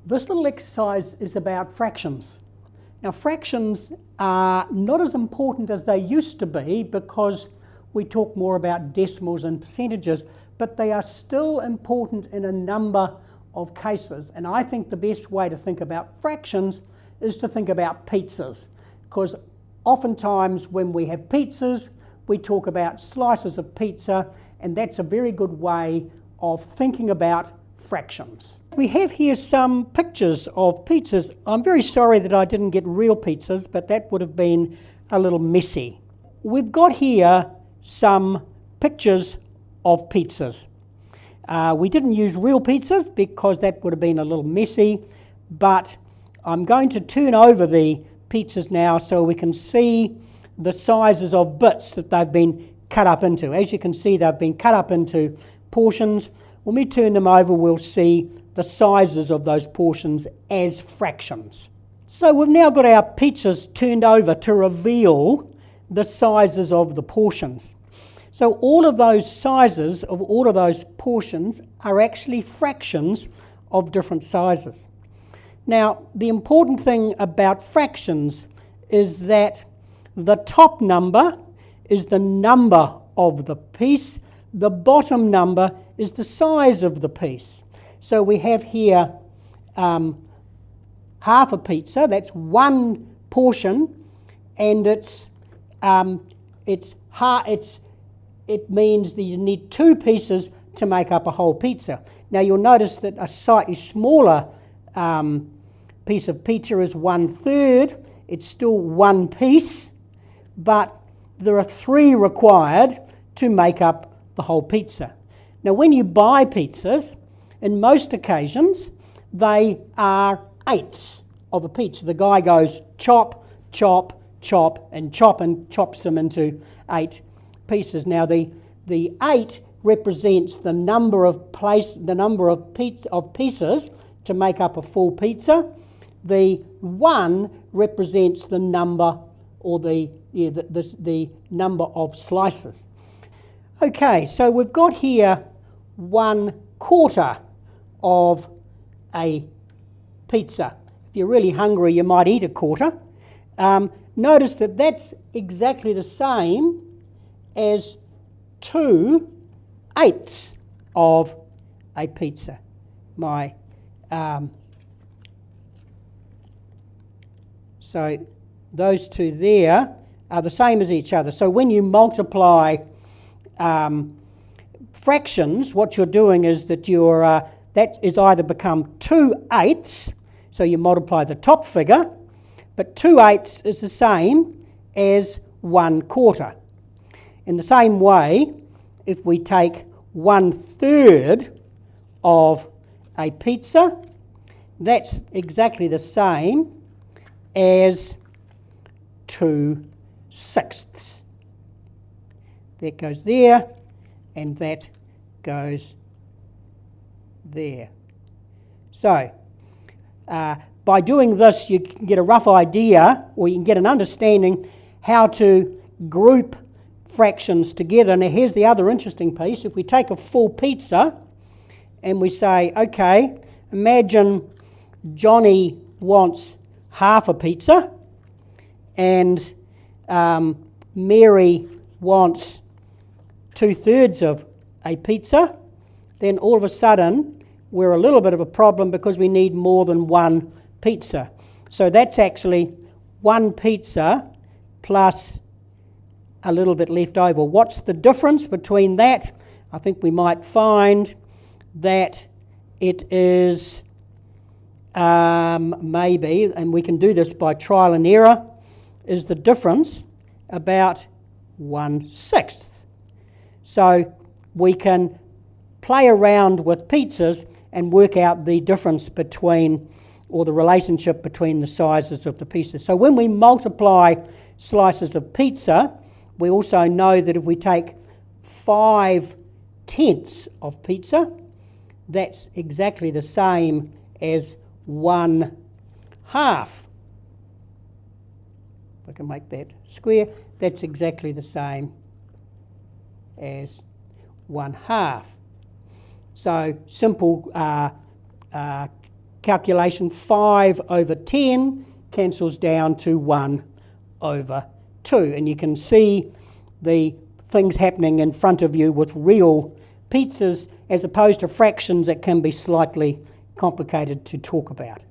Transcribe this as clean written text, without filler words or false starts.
This little exercise is about fractions. Now, fractions are not as important as they used to be because we talk more about decimals and percentages, but they are still important in a number of cases. And I think the best way to think about fractions is to think about pizzas, because oftentimes when we have pizzas, we talk about slices of pizza, and that's a very good way of thinking about fractions. We have here some pictures of pizzas. I'm very sorry that I didn't get real pizzas, but that would have been a little messy. We've got here some pictures of pizzas. We didn't use real pizzas because that would have been a little messy, but I'm going to turn over the pizzas now so we can see the sizes of bits that they've been cut up into. As you can see, they've been cut up into portions. When we turn them over, we'll see the sizes of those portions as fractions. So we've now got our pizzas turned over to reveal the sizes of the portions. So all of those sizes of all of those portions are actually fractions of different sizes. Now, the important thing about fractions is that the top number is the number of the piece, the bottom number is the size of the piece. So we have here half a pizza, that's one portion, and it means that you need two pieces to make up a whole pizza. Now you'll notice that a slightly smaller piece of pizza is 1/3. It's still one piece, but there are three required to make up the whole pizza. Now when you buy pizzas, in most occasions, they are eighths of a pizza. The guy goes chop, chop, chop, and chops them into 8 pieces. Now the 8 represents the number of pieces to make up a full pizza. The 1 represents the number or the number of slices. Okay, so we've got here 1/4 of a pizza. If you're really hungry, you might eat a quarter. Notice that that's exactly the same as 2/8 of a pizza. So those two there are the same as each other. So when you multiply fractions, what you're doing is that that is either become 2/8, so you multiply the top figure, but 2/8 is the same as 1/4. In the same way, if we take 1/3 of a pizza, that's exactly the same as 2/6. That goes there, and that goes there. So, by doing this, you can get a rough idea, or you can get an understanding how to group fractions together. Now here's the other interesting piece. If we take a full pizza and we say, okay, imagine Johnny wants half a pizza and Mary wants 2/3 of a pizza, then all of a sudden we're a little bit of a problem because we need more than one pizza. So that's actually one pizza plus a little bit left over. What's the difference between that? I think we might find that it is maybe, and we can do this by trial and error, is the difference about 1/6. So we can play around with pizzas and work out the difference between, or the relationship between the sizes of the pieces. So when we multiply slices of pizza, we also know that if we take 5/10 of pizza, that's exactly the same as 1/2. If I can make that square, that's exactly the same as 1/2. So simple calculation, 5 over 10 cancels down to 1 over 2. And you can see the things happening in front of you with real pizzas as opposed to fractions that can be slightly complicated to talk about.